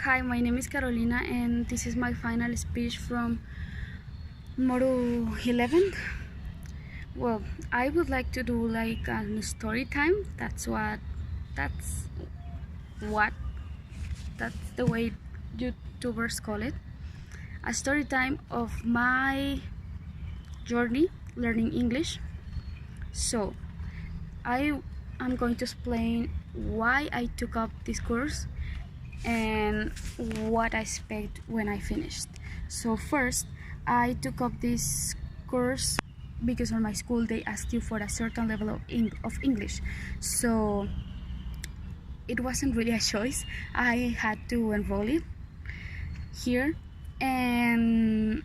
Hi, my name is Carolina, and this is my final speech from Module 11. Well, I would like to do like a story time. That's what, that's the way YouTubers call it. A story time of my journey learning English. So, I am going to explain why I took up this course and what I expect when I finished. So first, I took up this course because on my school they asked you for a certain level of English. So it wasn't really a choice. I had to enroll it here, and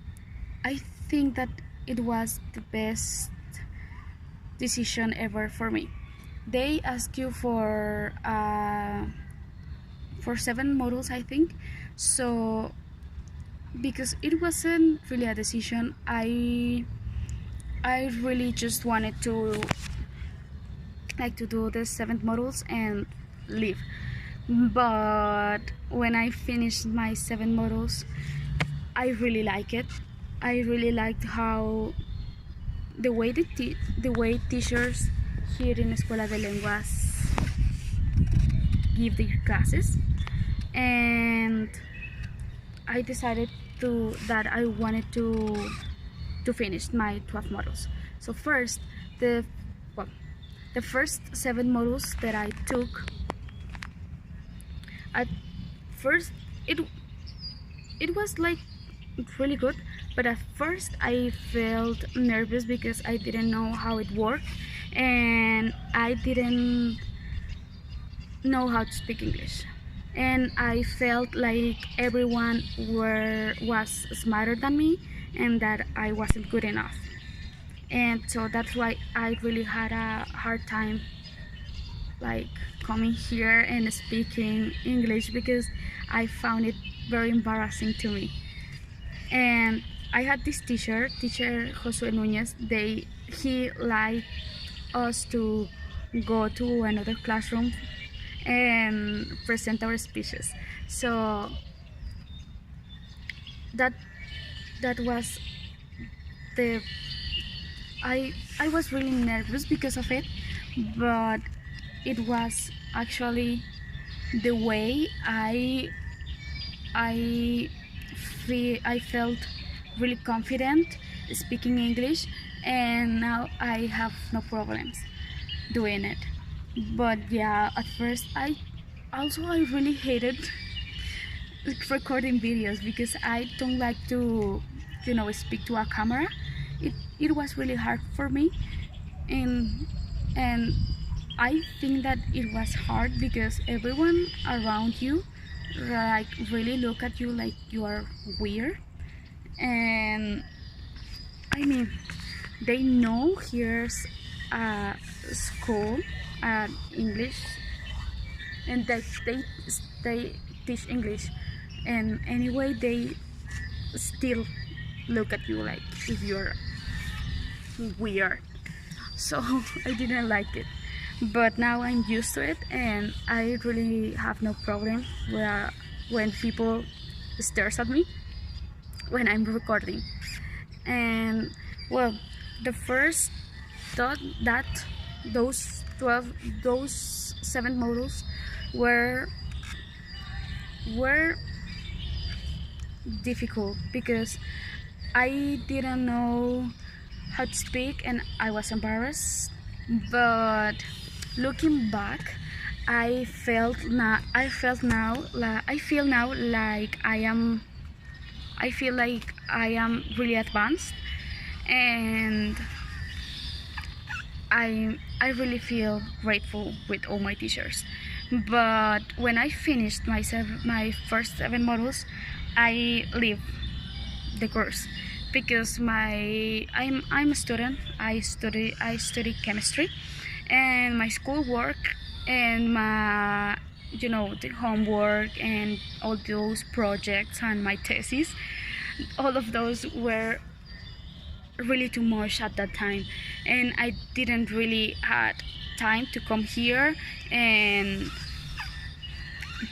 I think that it was the best decision ever for me. They ask you for 7 modules, I think. So because it wasn't really a decision, I really just wanted to do the 7 modules and leave. But when I finished my 7 modules, I really like it. I really liked how the way teachers here in Escuela de Lenguas give their classes, and I decided that I wanted to finish my 12 modules. So first, the first 7 modules that I took, at first it was like really good, but at first I felt nervous because I didn't know how it worked, and I didn't know how to speak English, and I felt like everyone was smarter than me and that I wasn't good enough. And so that's why I really had a hard time like coming here and speaking English, because I found it very embarrassing to me. And I had this teacher Josue Nunez. He liked us to go to another classroom and present our speeches. So that was the I was really nervous because of it, but it was actually the way I felt really confident speaking English, and now I have no problems doing it. But yeah, at first I really hated recording videos because I don't like to speak to a camera. It was really hard for me, and I think that it was hard because everyone around you like really look at you like you are weird. And I mean, they know here's a school, English, and that they teach English, and anyway they still look at you like if you're weird. So I didn't like it, but now I'm used to it, and I really have no problem when people stares at me when I'm recording. And well, the first thought that those 7 modules were difficult because I didn't know how to speak and I was embarrassed. But looking back, I feel now like I feel like I am really advanced, and I really feel grateful with all my teachers. But when I finished my first 7 modules, I leave the course because I'm a student. I study chemistry, and my schoolwork and my the homework and all those projects and my thesis, all of those were really too much at that time, and I didn't really had time to come here and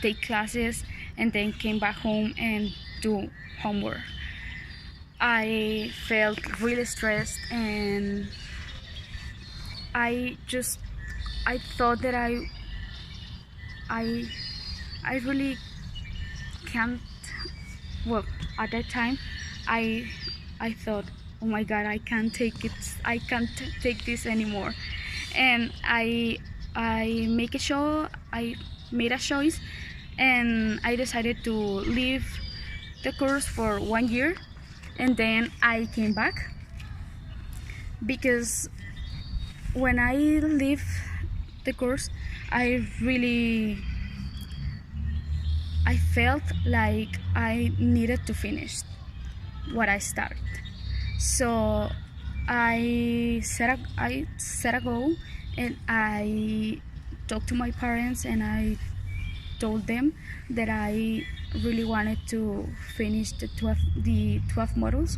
take classes and then came back home and do homework. I felt really stressed, and I just I thought that I I really can't. Well, at that time, I I thought, oh my God, I can't take it. I can't take this anymore. And I make a show. I made a choice, and I decided to leave the course for 1 year, and then I came back because when I leave the course, I felt like I needed to finish what I started. So I set a goal, and I talked to my parents, and I told them that I really wanted to finish the 12 models.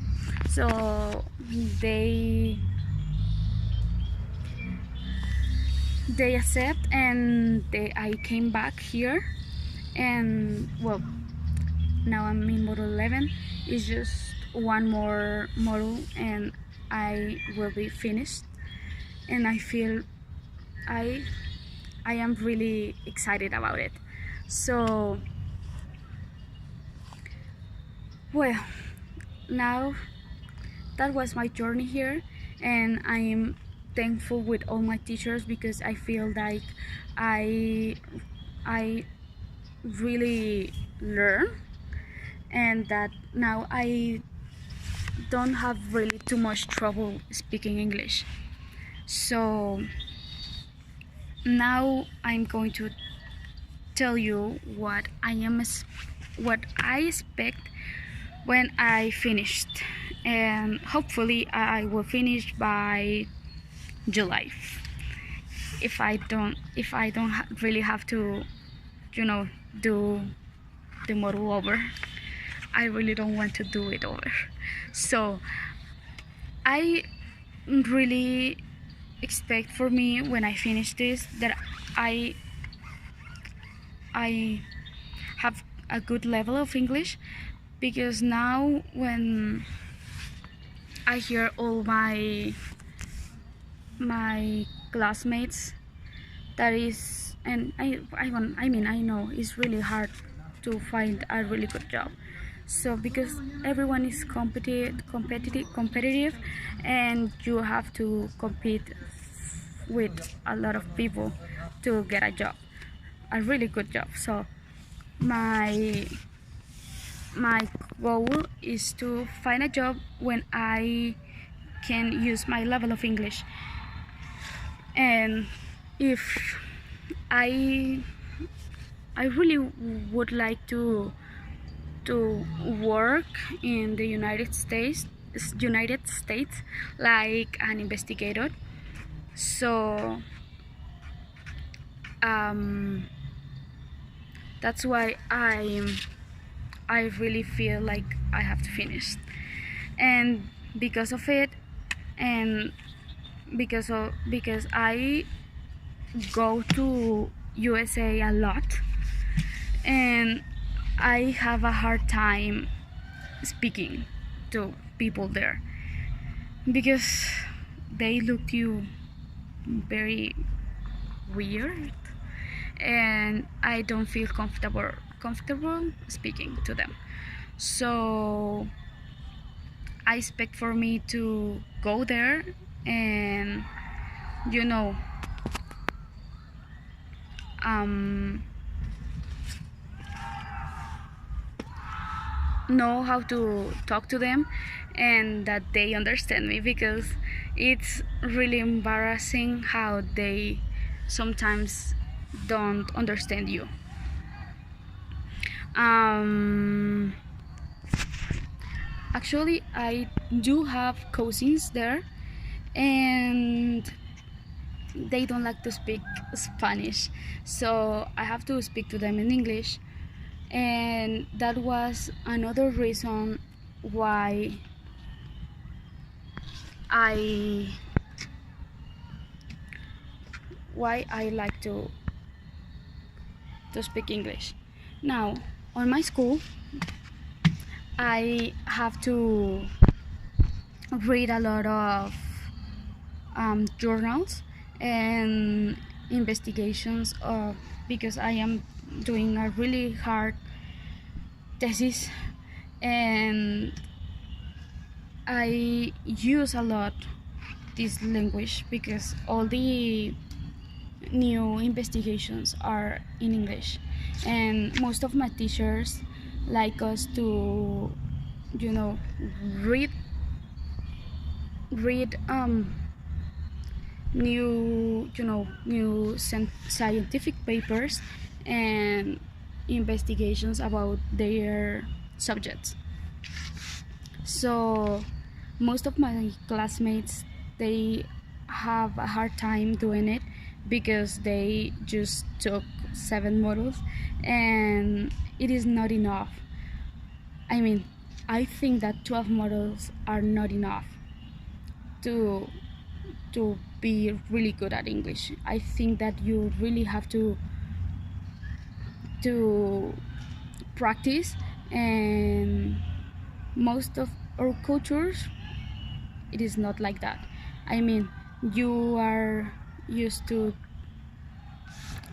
So they they accept, and I came back here, and well, now I'm in model 11. It's just one more model, and I will be finished, and I feel I I am really excited about it. So well, now that was my journey here, and I am thankful with all my teachers because I feel like I I really learn, and that now I don't have really too much trouble speaking English. So now I'm going to tell you what I expect when I finished, and hopefully I will finish by July. If I don't really have to, do the model over. I really don't want to do it over. So I really expect for me when I finish this that I I have a good level of English, because now when I hear all my classmates, that is, and I know it's really hard to find a really good job. So because everyone is competitive, and you have to compete with a lot of people to get a job, a really good job. So my my goal is to find a job when I can use my level of English. And if I I really would like to work in the United States like an investigator. So that's why I really feel like I have to finish, and because of it, and because I go to USA a lot, and I have a hard time speaking to people there because they look you very weird, and I don't feel comfortable speaking to them. So I expect for me to go there and you know know how to talk to them, and that they understand me, because it's really embarrassing how they sometimes don't understand you. Actually, I do have cousins there, and they don't like to speak Spanish, so I have to speak to them in English. And that was another reason why I like to speak English. Now, on my school I have to read a lot of journals and investigations because I am doing a really hard thesis, and I use a lot this language because all the new investigations are in English, and most of my teachers like us to, you know, read read new, new scientific papers and investigations about their subjects. So most of my classmates, they have a hard time doing it because they just took 7 modules and it is not enough. I mean, I think that 12 modules are not enough to be really good at English. I think that you really have to practice, and most of our cultures it is not like that. I mean, you are used to,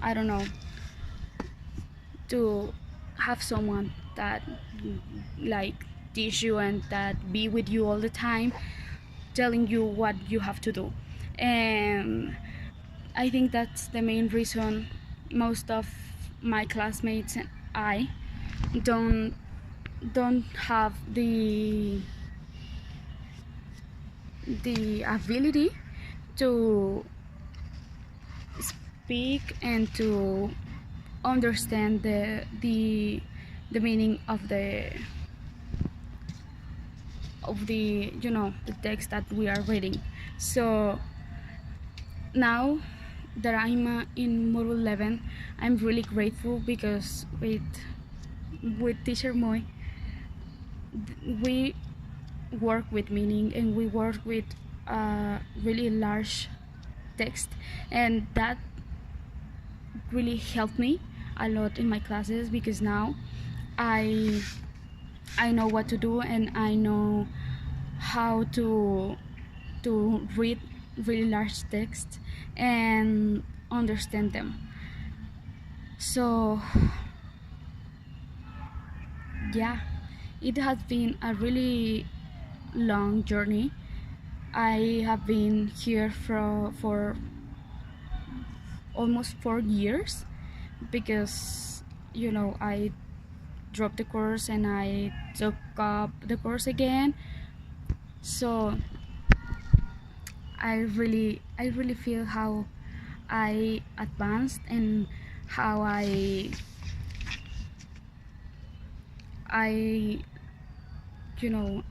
I don't know, to have someone that like teach you and that be with you all the time, telling you what you have to do. And I think that's the main reason most of my classmates and I don't have the ability to speak and to understand the meaning of the the text that we are reading. So now that I'm in Module 11, I'm really grateful because with Teacher Moy, we work with meaning and we work with really large text, and that really helped me a lot in my classes because now I know what to do and I know how to read really large text and understand them. So yeah, it has been a really long journey. I have been here for almost 4 years because I dropped the course and I took up the course again. So I really feel how I advanced and how I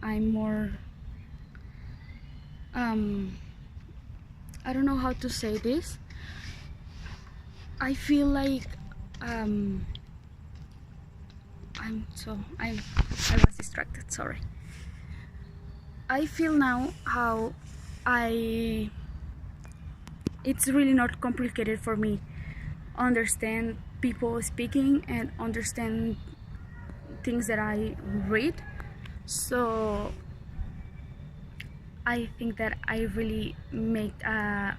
I'm more I don't know how to say this. I feel like I was distracted, sorry. I feel now how it's really not complicated for me understand people speaking and understand things that I read. So I think that I really made a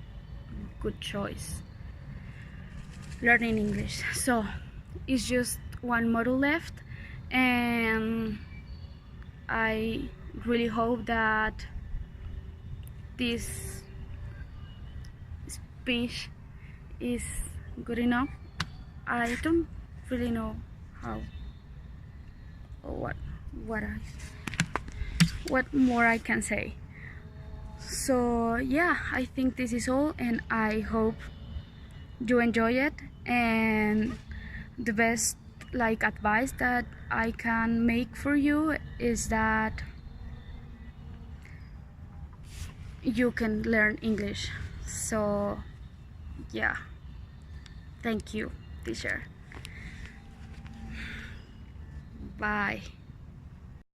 good choice learning English. So it's just one module left, and I really hope that this speech is good enough. I don't really know how or what more I can say. So yeah, I think this is all, and I hope you enjoy it. And the best advice that I can make for you is that you can learn English. So yeah, thank you, teacher. Bye.